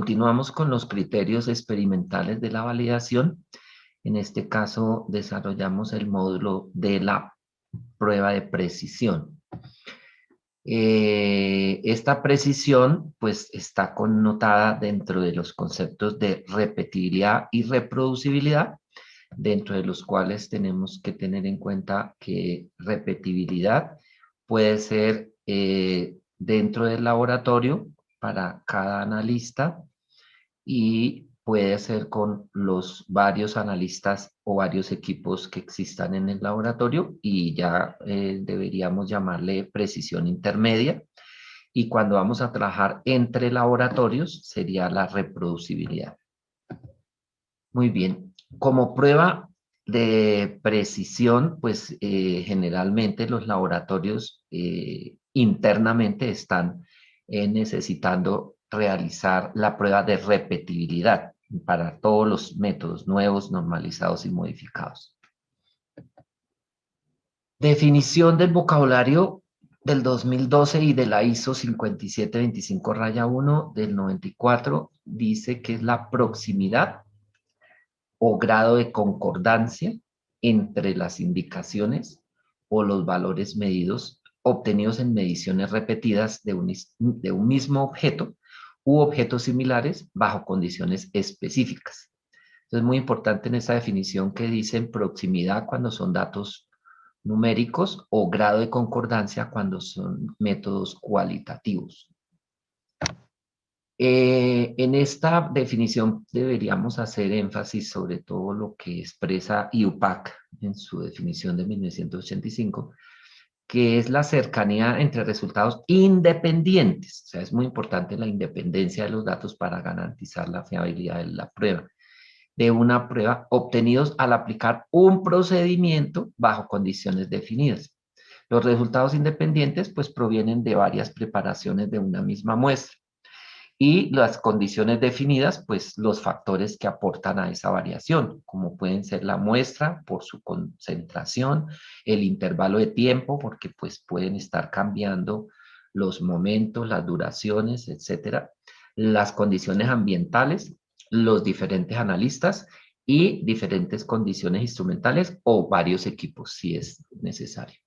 Continuamos con los criterios experimentales de la validación. En este caso, desarrollamos el módulo de la prueba de precisión. Esta precisión, pues, está connotada dentro de los conceptos de repetibilidad y reproducibilidad, dentro de los cuales tenemos que tener en cuenta que repetibilidad puede ser dentro del laboratorio para cada analista y puede ser con los varios analistas o varios equipos que existan en el laboratorio y ya deberíamos llamarle precisión intermedia. Y cuando vamos a trabajar entre laboratorios sería la reproducibilidad. Muy bien. Como prueba de precisión, pues generalmente los laboratorios internamente están necesitando realizar la prueba de repetibilidad para todos los métodos nuevos, normalizados y modificados. Definición del vocabulario del 2012 y de la ISO 5725-1 del 94 dice que es la proximidad o grado de concordancia entre las indicaciones o los valores medidos obtenidos en mediciones repetidas de un mismo objeto u objetos similares bajo condiciones específicas. Entonces, es muy importante en esa definición que dicen proximidad cuando son datos numéricos o grado de concordancia cuando son métodos cualitativos. En esta definición deberíamos hacer énfasis sobre todo lo que expresa IUPAC en su definición de 1985, que es la cercanía entre resultados independientes. O sea, es muy importante la independencia de los datos para garantizar la fiabilidad de la prueba, de una prueba obtenidos al aplicar un procedimiento bajo condiciones definidas. Los resultados independientes pues provienen de varias preparaciones de una misma muestra. Y las condiciones definidas, pues los factores que aportan a esa variación, como pueden ser la muestra por su concentración, el intervalo de tiempo, porque pues pueden estar cambiando los momentos, las duraciones, etcétera, las condiciones ambientales, los diferentes analistas y diferentes condiciones instrumentales o varios equipos si es necesario.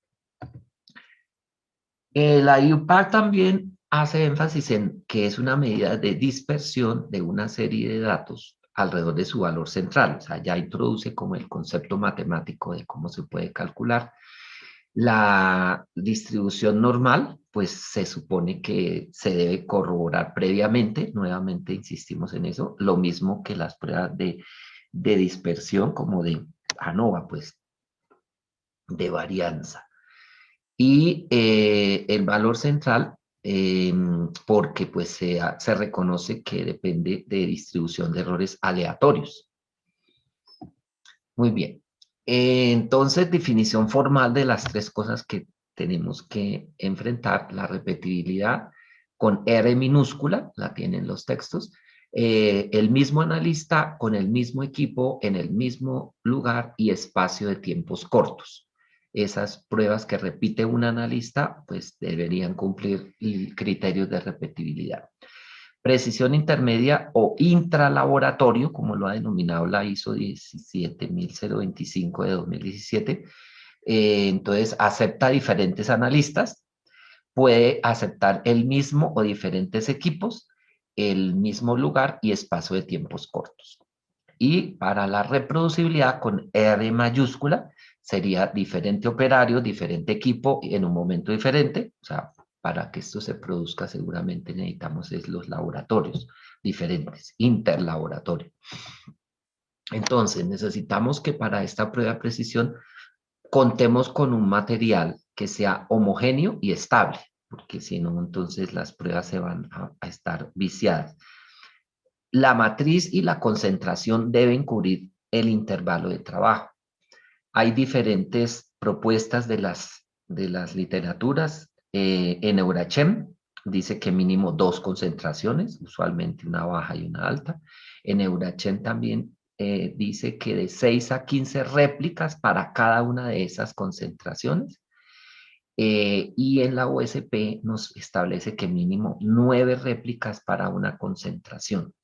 La IUPAC también hace énfasis en que es una medida de dispersión de una serie de datos alrededor de su valor central. O sea, ya introduce como el concepto matemático de cómo se puede calcular. La distribución normal, pues se supone que se debe corroborar previamente. Nuevamente insistimos en eso. Lo mismo que las pruebas de dispersión como de ANOVA, pues de varianza. Y el valor central, porque pues se reconoce que depende de distribución de errores aleatorios. Muy bien. Entonces, definición formal de las tres cosas que tenemos que enfrentar: la repetibilidad con R minúscula, la tienen los textos, el mismo analista con el mismo equipo en el mismo lugar y espacio de tiempos cortos. Esas pruebas que repite un analista, pues deberían cumplir criterios de repetibilidad. Precisión intermedia o intralaboratorio, como lo ha denominado la ISO 17025 de 2017. Entonces, acepta diferentes analistas, puede aceptar el mismo o diferentes equipos, el mismo lugar y espacio de tiempos cortos. Y para la reproducibilidad con R mayúscula sería diferente operario, diferente equipo en un momento diferente. O sea, para que esto se produzca seguramente necesitamos los laboratorios diferentes, interlaboratorio. Entonces necesitamos que para esta prueba de precisión contemos con un material que sea homogéneo y estable, porque si no, entonces las pruebas se van a estar viciadas. La matriz y la concentración deben cubrir el intervalo de trabajo. Hay diferentes propuestas de las literaturas. En Eurachem dice que mínimo 2 concentraciones, usualmente una baja y una alta. En Eurachem también dice que de 6 a 15 réplicas para cada una de esas concentraciones. Y en la OSP nos establece que mínimo 9 réplicas para una concentración.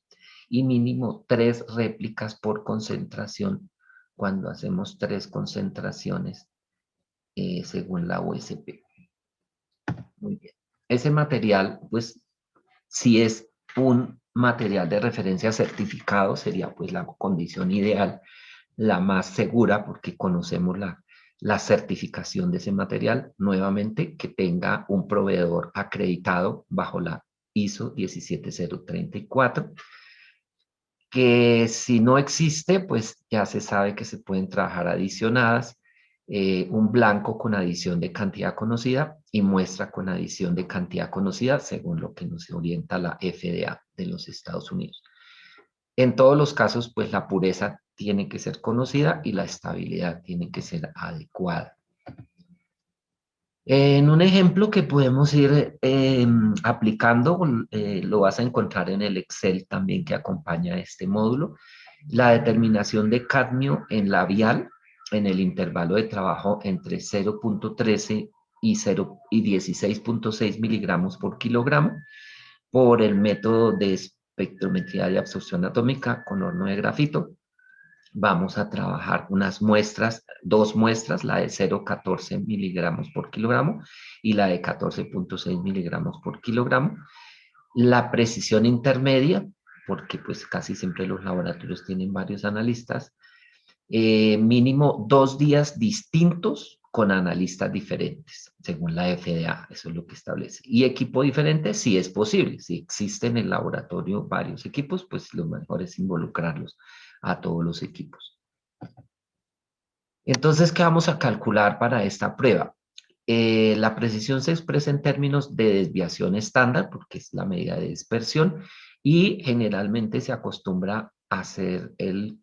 y mínimo 3 réplicas por concentración cuando hacemos 3 concentraciones según la USP. Muy bien. Ese material, pues, si es un material de referencia certificado, sería pues la condición ideal, la más segura, porque conocemos la certificación de ese material. Nuevamente, que tenga un proveedor acreditado bajo la ISO 17034, que si no existe, pues ya se sabe que se pueden trabajar adicionadas, un blanco con adición de cantidad conocida y muestra con adición de cantidad conocida, según lo que nos orienta la FDA de los Estados Unidos. En todos los casos, pues la pureza tiene que ser conocida y la estabilidad tiene que ser adecuada. En un ejemplo que podemos ir aplicando, lo vas a encontrar en el Excel también que acompaña este módulo, la determinación de cadmio en labial en el intervalo de trabajo entre 0.13 y 16.6 miligramos por kilogramo por el método de espectrometría de absorción atómica con horno de grafito. Vamos a trabajar unas muestras, 2 muestras, la de 0,14 miligramos por kilogramo y la de 14.6 miligramos por kilogramo. La precisión intermedia, porque pues casi siempre los laboratorios tienen varios analistas, mínimo 2 días distintos con analistas diferentes, según la FDA, eso es lo que establece. Y equipo diferente, si es posible, si existen en el laboratorio varios equipos, pues lo mejor es involucrarlos a todos los equipos. Entonces, ¿qué vamos a calcular para esta prueba? La precisión se expresa en términos de desviación estándar, porque es la medida de dispersión, y generalmente se acostumbra a hacer el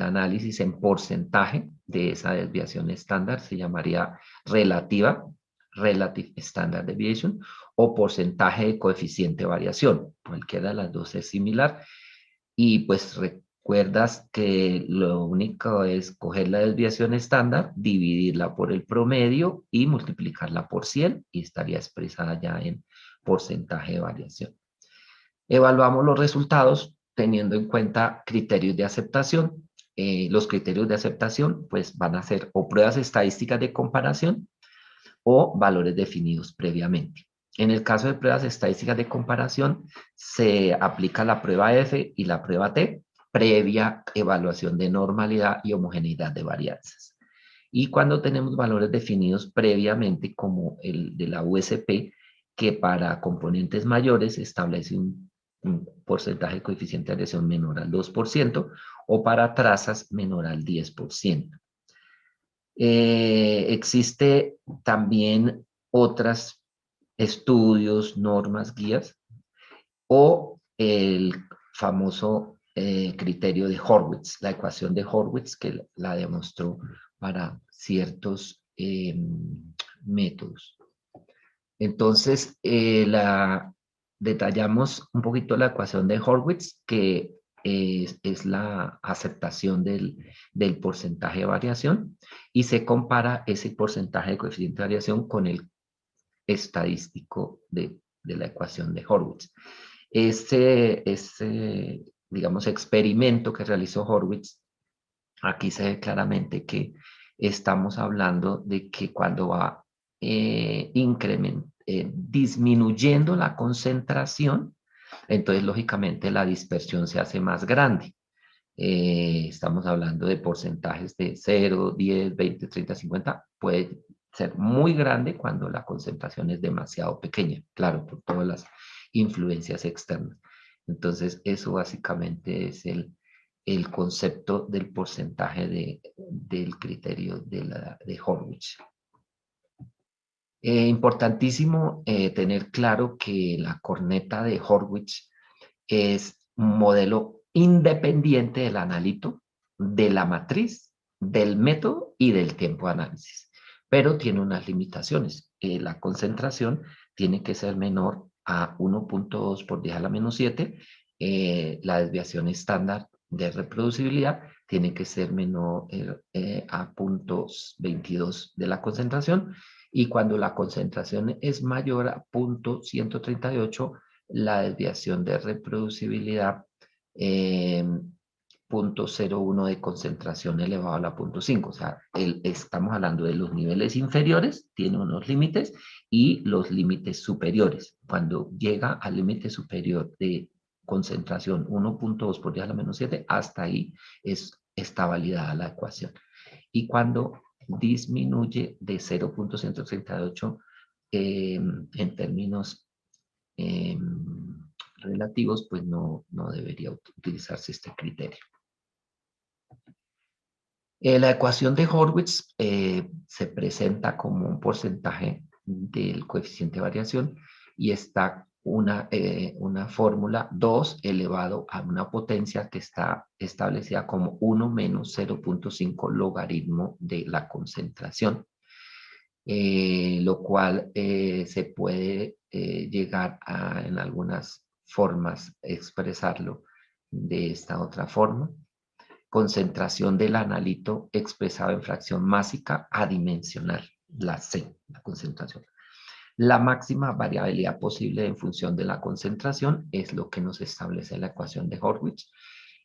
análisis en porcentaje de esa desviación estándar, se llamaría relativa, Relative Standard Deviation, o porcentaje de coeficiente de variación. Cualquiera de las dos es similar. Y pues recuerdas que lo único es coger la desviación estándar, dividirla por el promedio y multiplicarla por 100 y estaría expresada ya en porcentaje de variación. Evaluamos los resultados teniendo en cuenta criterios de aceptación. Los criterios de aceptación pues van a ser o pruebas estadísticas de comparación o valores definidos previamente. En el caso de pruebas estadísticas de comparación, se aplica la prueba F y la prueba T, previa evaluación de normalidad y homogeneidad de varianzas. Y cuando tenemos valores definidos previamente, como el de la USP, que para componentes mayores establece un porcentaje de coeficiente de variación menor al 2%, o para trazas menor al 10%. Existe también otros estudios, normas, guías, o el famoso criterio de Horwitz, la ecuación de Horwitz que la demostró para ciertos métodos. Entonces, detallamos un poquito la ecuación de Horwitz, que es la aceptación del porcentaje de variación, y se compara ese porcentaje de coeficiente de variación con el estadístico de la ecuación de Horwitz. Ese, digamos, experimento que realizó Horwitz, aquí se ve claramente que estamos hablando de que cuando va disminuyendo la concentración, entonces lógicamente la dispersión se hace más grande. Estamos hablando de porcentajes de 0, 10, 20, 30, 50. Puede ser muy grande cuando la concentración es demasiado pequeña, claro, por todas las influencias externas. Entonces, eso básicamente es el concepto del porcentaje del criterio de Horwitz. Importantísimo tener claro que la corneta de Horwitz es un modelo independiente del analito, de la matriz, del método y del tiempo de análisis, pero tiene unas limitaciones. La concentración tiene que ser menor a 1.2 por 10 a la menos 7. La desviación estándar de reproducibilidad tiene que ser menor a 0.22 de la concentración, y cuando la concentración es mayor a 0.138, la desviación de reproducibilidad 0.01 de concentración elevado a la 0.5. O sea, estamos hablando de los niveles inferiores, tiene unos límites, y los límites superiores. Cuando llega al límite superior de concentración 1.2 por 10 a la menos 7, hasta ahí está validada la ecuación. Y cuando disminuye de 0.138 en términos relativos, pues no debería utilizarse este criterio. La ecuación de Horwitz se presenta como un porcentaje del coeficiente de variación y está una fórmula 2 elevado a una potencia que está establecida como 1 menos 0.5 logaritmo de la concentración, lo cual se puede llegar a, en algunas formas, expresarlo de esta otra forma. Concentración del analito expresado en fracción másica adimensional, la C, la concentración. La máxima variabilidad posible en función de la concentración es lo que nos establece la ecuación de Horwitz,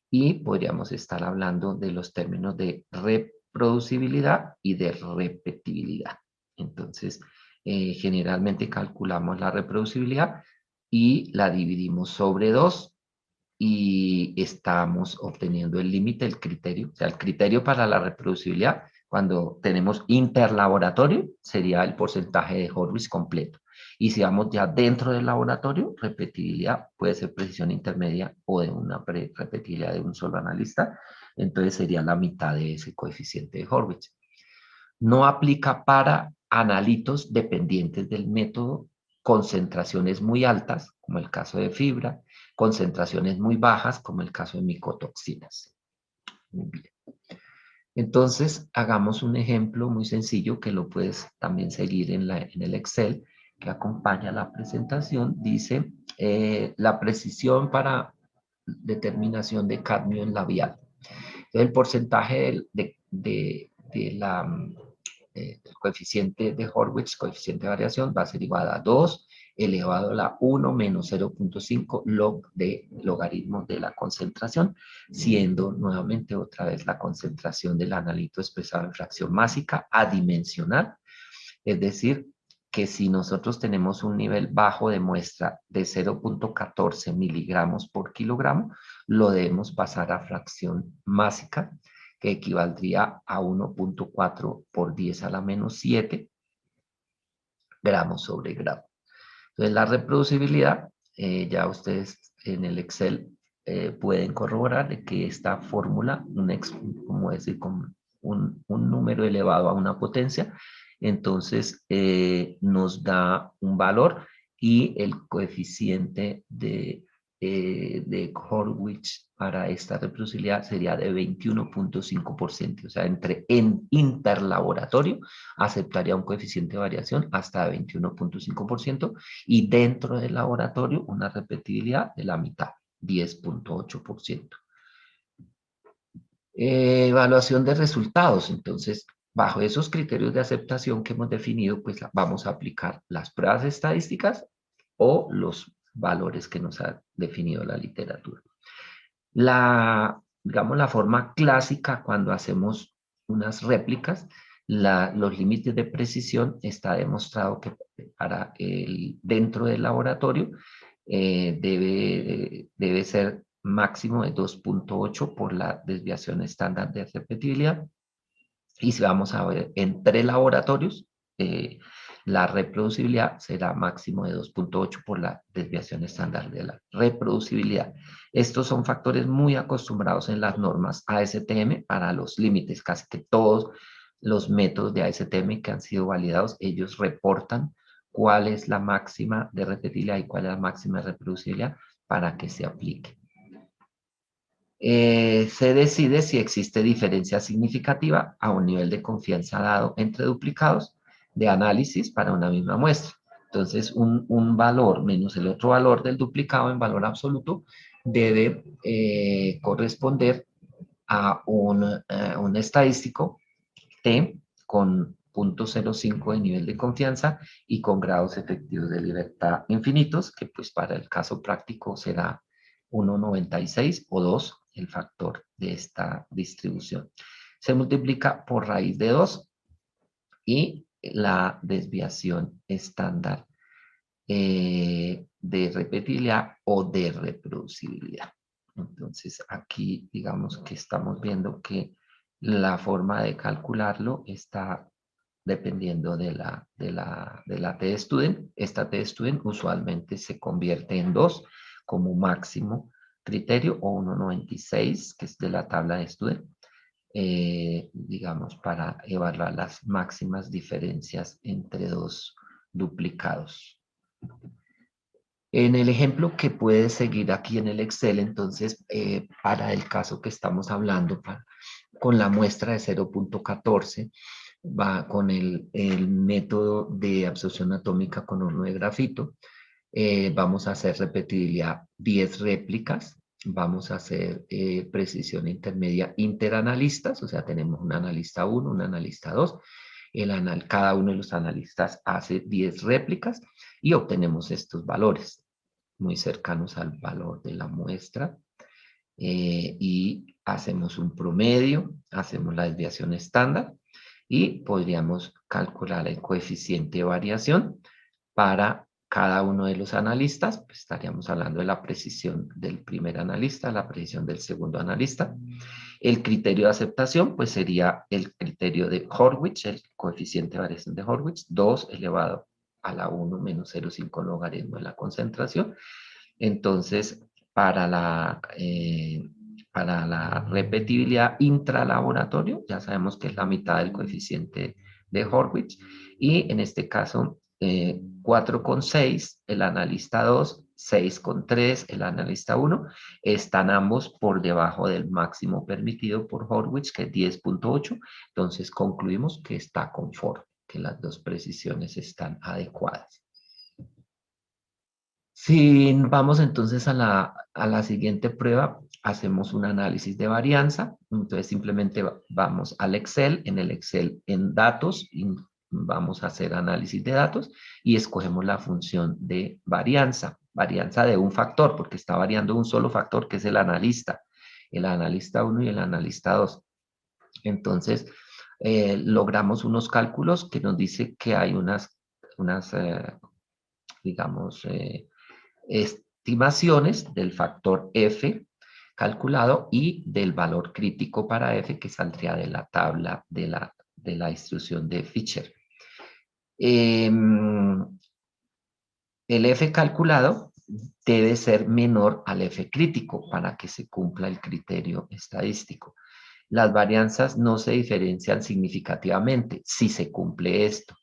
y podríamos estar hablando de los términos de reproducibilidad y de repetibilidad. Entonces, generalmente calculamos la reproducibilidad y la dividimos sobre 2 y estamos obteniendo el límite del criterio. O sea, el criterio para la reproducibilidad, cuando tenemos interlaboratorio, sería el porcentaje de Horwitz completo. Y si vamos ya dentro del laboratorio, repetibilidad puede ser precisión intermedia o de una repetibilidad de un solo analista. Entonces sería la mitad de ese coeficiente de Horwitz. No aplica para analitos dependientes del método, concentraciones muy altas, como el caso de fibra, concentraciones muy bajas, como el caso de micotoxinas. Muy bien. Entonces, hagamos un ejemplo muy sencillo que lo puedes también seguir en el Excel que acompaña la presentación. Dice, la precisión para determinación de cadmio en labial. Entonces, el porcentaje del coeficiente de Horwitz, coeficiente de variación, va a ser igual a 2 elevado a la 1 menos 0.5 log de logaritmo de la concentración, siendo nuevamente otra vez la concentración del analito expresado en fracción másica adimensional. Es decir, que si nosotros tenemos un nivel bajo de muestra de 0.14 miligramos por kilogramo, lo debemos pasar a fracción másica, que equivaldría a 1.4 por 10 a la menos 7 gramos sobre gramo. Entonces, la reproducibilidad, ya ustedes en el Excel pueden corroborar de que esta fórmula, como decir, con un número elevado a una potencia, entonces nos da un valor, y el coeficiente de Horwitz para esta reproducibilidad sería de 21.5%. O sea, en interlaboratorio aceptaría un coeficiente de variación hasta 21.5%, y dentro del laboratorio una repetibilidad de la mitad, 10.8%. Evaluación de resultados. Entonces, bajo esos criterios de aceptación que hemos definido, pues vamos a aplicar las pruebas estadísticas o los valores que nos ha definido la literatura. Digamos, la forma clásica cuando hacemos unas réplicas, los límites de precisión, está demostrado que para dentro del laboratorio debe ser máximo de 2.8 por la desviación estándar de repetibilidad. Y si vamos a ver entre laboratorios, la reproducibilidad será máximo de 2.8 por la desviación estándar de la reproducibilidad. Estos son factores muy acostumbrados en las normas ASTM para los límites. Casi que todos los métodos de ASTM que han sido validados, ellos reportan cuál es la máxima de repetibilidad y cuál es la máxima de reproducibilidad para que se aplique. Se decide si existe diferencia significativa a un nivel de confianza dado entre duplicados de análisis para una misma muestra. Entonces, un valor menos el otro valor del duplicado en valor absoluto debe corresponder a un estadístico T con 0.05 de nivel de confianza y con grados efectivos de libertad infinitos, que pues para el caso práctico será 1,96 o 2, el factor de esta distribución. Se multiplica por raíz de 2 y la desviación estándar de repetibilidad o de reproducibilidad. Entonces, aquí digamos que estamos viendo que la forma de calcularlo está dependiendo de la t-student. Esta t-student usualmente se convierte en 2 como máximo criterio o 1,96, que es de la tabla de student, digamos, para evaluar las máximas diferencias entre dos duplicados. En el ejemplo que puedes seguir aquí en el Excel, entonces, para el caso que estamos hablando, con la muestra de 0,14, va con el método de absorción atómica con horno de grafito. Vamos a hacer repetibilidad 10 réplicas. Vamos a hacer precisión intermedia interanalistas, o sea, tenemos un analista 1, un analista 2. Cada uno de los analistas hace 10 réplicas y obtenemos estos valores muy cercanos al valor de la muestra. Y hacemos un promedio, hacemos la desviación estándar y podríamos calcular el coeficiente de variación para cada uno de los analistas. Pues estaríamos hablando de la precisión del primer analista, la precisión del segundo analista. El criterio de aceptación pues sería el criterio de Horwitz, el coeficiente de variación de Horwitz, 2 elevado a la 1 menos 0,5 logaritmo de la concentración. Entonces, para la repetibilidad intralaboratorio, ya sabemos que es la mitad del coeficiente de Horwitz, y en este caso 4,6 el analista 2, 6,3 el analista 1, están ambos por debajo del máximo permitido por Horwitz, que es 10,8, entonces concluimos que está conforme, que las dos precisiones están adecuadas. Si vamos entonces a la siguiente prueba, hacemos un análisis de varianza. Entonces simplemente vamos al Excel, en el Excel en datos, y vamos a hacer análisis de datos y escogemos la función de varianza de un factor, porque está variando un solo factor que es el analista 1 y el analista 2. Entonces, logramos unos cálculos que nos dice que hay digamos, estimaciones del factor F calculado y del valor crítico para F que saldría de la tabla de la distribución de Fisher. El F calculado debe ser menor al F crítico para que se cumpla el criterio estadístico. Las varianzas no se diferencian significativamente si se cumple esto.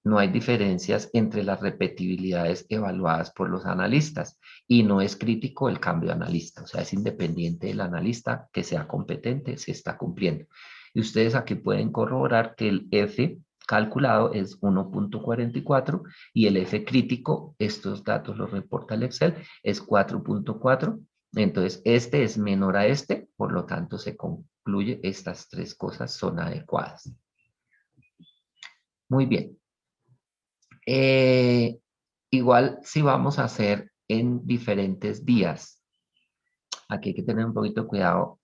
No hay diferencias entre las repetibilidades evaluadas por los analistas y no es crítico el cambio de analista, o sea, es independiente del analista que sea competente, se está cumpliendo. Y ustedes aquí pueden corroborar que el F calculado es 1,44 y el F crítico, estos datos los reporta el Excel, es 4,4. Entonces, este es menor a este, por lo tanto, se concluye estas tres cosas son adecuadas. Muy bien. Igual si vamos a hacer en diferentes días, aquí hay que tener un poquito de cuidado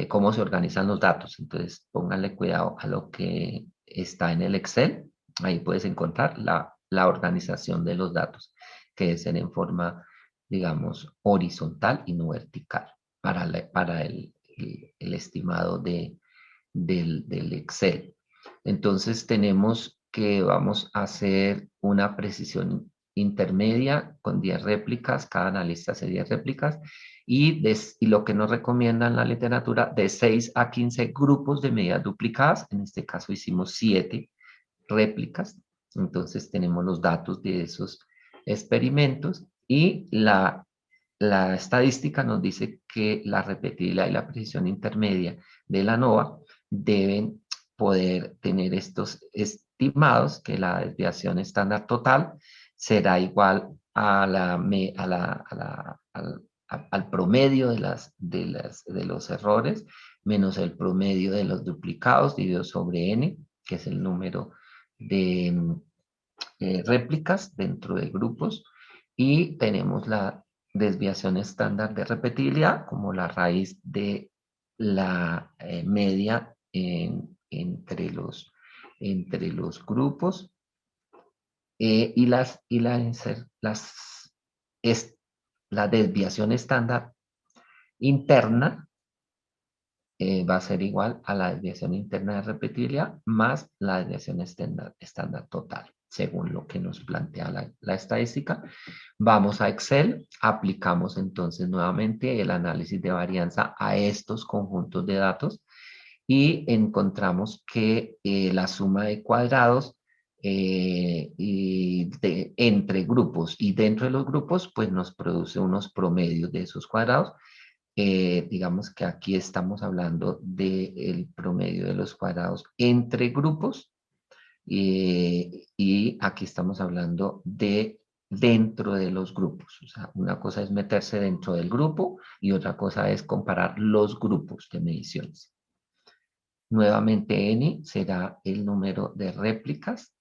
cómo se organizan los datos. Entonces pónganle cuidado a lo que está en el Excel. Ahí puedes encontrar la organización de los datos, que debe ser en forma, digamos, horizontal y no vertical para el estimado del Excel. Entonces tenemos que vamos a hacer una precisión intermedia con 10 réplicas, cada analista hace 10 réplicas, y lo que nos recomienda en la literatura, de 6 a 15 grupos de medidas duplicadas, en este caso hicimos 7 réplicas, entonces tenemos los datos de esos experimentos, y la estadística nos dice que la repetibilidad y la precisión intermedia de la ANOVA deben poder tener estos estimados, que la desviación estándar total será igual al promedio de los errores menos el promedio de los duplicados dividido sobre n, que es el número de réplicas dentro de grupos, y tenemos desviación estándar de repetibilidad como la raíz de la media entre los grupos y la desviación estándar interna va a ser igual a la desviación interna de repetibilidad más la desviación estándar total, según lo que nos plantea la estadística. Vamos a Excel, aplicamos entonces nuevamente el análisis de varianza a estos conjuntos de datos y encontramos que la suma de cuadrados entre grupos y dentro de los grupos, pues nos produce unos promedios de esos cuadrados. Digamos que aquí estamos hablando del promedio de los cuadrados entre grupos y aquí estamos hablando de dentro de los grupos. O sea, una cosa es meterse dentro del grupo y otra cosa es comparar los grupos de mediciones. Nuevamente N será el número de réplicas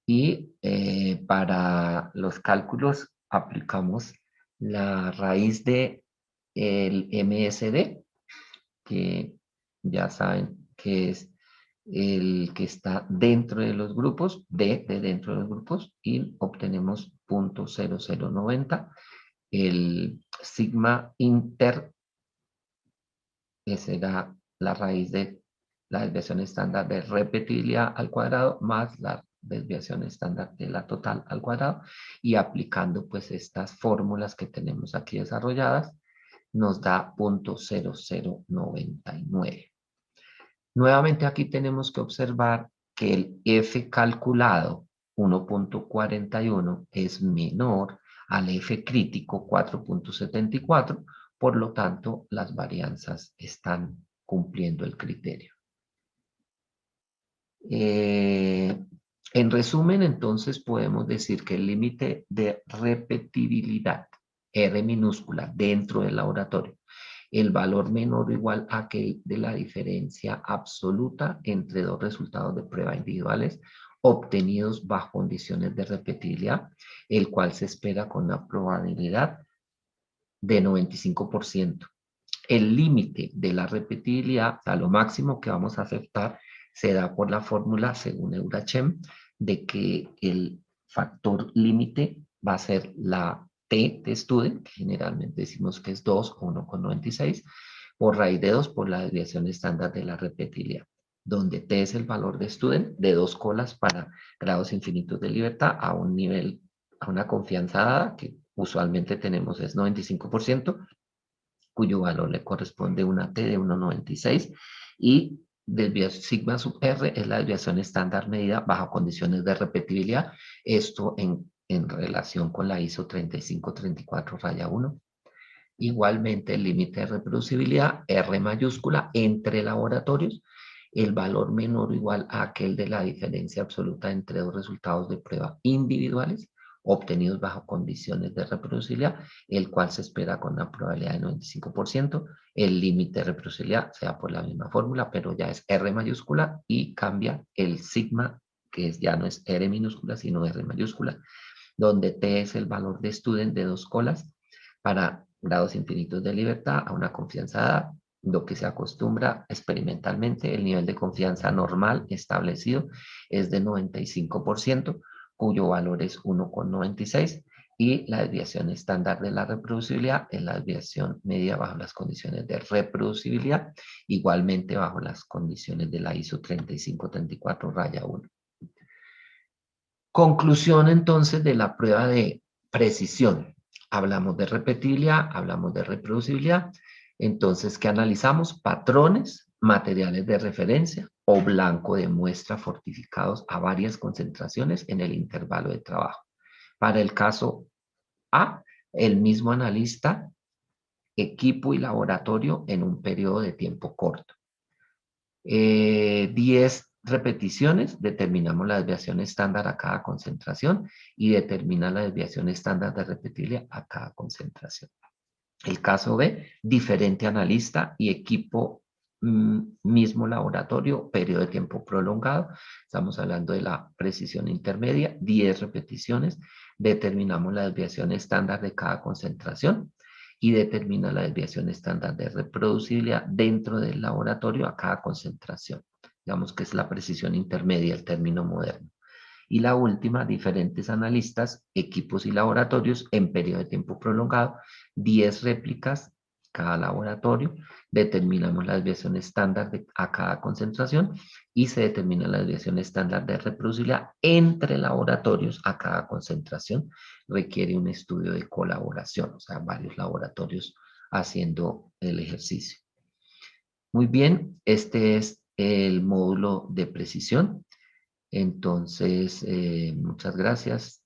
y para los cálculos aplicamos la raíz de el MSD, que ya saben que es el que está dentro de los grupos, D de dentro de los grupos, y obtenemos 0.0090. El sigma inter, que será la raíz de la desviación estándar de repetibilidad al cuadrado más la desviación estándar de la total al cuadrado, y aplicando pues estas fórmulas que tenemos aquí desarrolladas, nos da 0.0099. Nuevamente aquí tenemos que observar que el F calculado 1.41 es menor al F crítico 4.74, por lo tanto las varianzas están cumpliendo el criterio. En resumen, entonces podemos decir que el límite de repetibilidad, R minúscula, dentro del laboratorio, el valor menor o igual a aquel de la diferencia absoluta entre dos resultados de prueba individuales obtenidos bajo condiciones de repetibilidad, el cual se espera con una probabilidad de 95%. El límite de la repetibilidad, a lo máximo que vamos a aceptar, se da por la fórmula, según Eurachem, de que el factor límite va a ser la T de Student, que generalmente decimos que es 2 o 1,96, por raíz de 2 por la desviación estándar de la repetibilidad, donde T es el valor de Student de 2 colas para grados infinitos de libertad a un nivel, a una confianza dada, que usualmente tenemos es 95%, cuyo valor le corresponde una T de 1,96 y sigma sub R es la desviación estándar medida bajo condiciones de repetibilidad. Esto en relación con la ISO 3534-1. Igualmente el límite de reproducibilidad, R mayúscula, entre laboratorios, el valor menor o igual a aquel de la diferencia absoluta entre dos resultados de prueba individuales obtenidos bajo condiciones de reproducibilidad, el cual se espera con una probabilidad de 95%. El límite de reproducibilidad sea por la misma fórmula, pero ya es R mayúscula y cambia el sigma, que ya no es R minúscula, sino R mayúscula, donde T es el valor de student de 2 colas para grados infinitos de libertad a una confianza dada, lo que se acostumbra experimentalmente. El nivel de confianza normal establecido es de 95%, cuyo valor es 1,96, y la desviación estándar de la reproducibilidad es la desviación media bajo las condiciones de reproducibilidad, igualmente bajo las condiciones de la ISO 3534-1. Conclusión entonces de la prueba de precisión. Hablamos de repetibilidad, hablamos de reproducibilidad. Entonces, ¿qué analizamos? Patrones, materiales de referencia o blanco de muestra fortificados a varias concentraciones en el intervalo de trabajo. Para el caso A, el mismo analista, equipo y laboratorio en un periodo de tiempo corto. 10 repeticiones, determinamos la desviación estándar a cada concentración y determina la desviación estándar de repetibilidad a cada concentración. El caso B, diferente analista y equipo mismo laboratorio, periodo de tiempo prolongado. Estamos hablando de la precisión intermedia, 10 repeticiones. Determinamos la desviación estándar de cada concentración y determina la desviación estándar de reproducibilidad dentro del laboratorio a cada concentración. Digamos que es la precisión intermedia, el término moderno. Y la última, diferentes analistas, equipos y laboratorios en periodo de tiempo prolongado, 10 réplicas cada laboratorio, determinamos la desviación estándar a cada concentración y se determina la desviación estándar de reproducibilidad entre laboratorios a cada concentración. Requiere un estudio de colaboración, o sea, varios laboratorios haciendo el ejercicio. Muy bien, este es el módulo de precisión. Entonces, muchas gracias.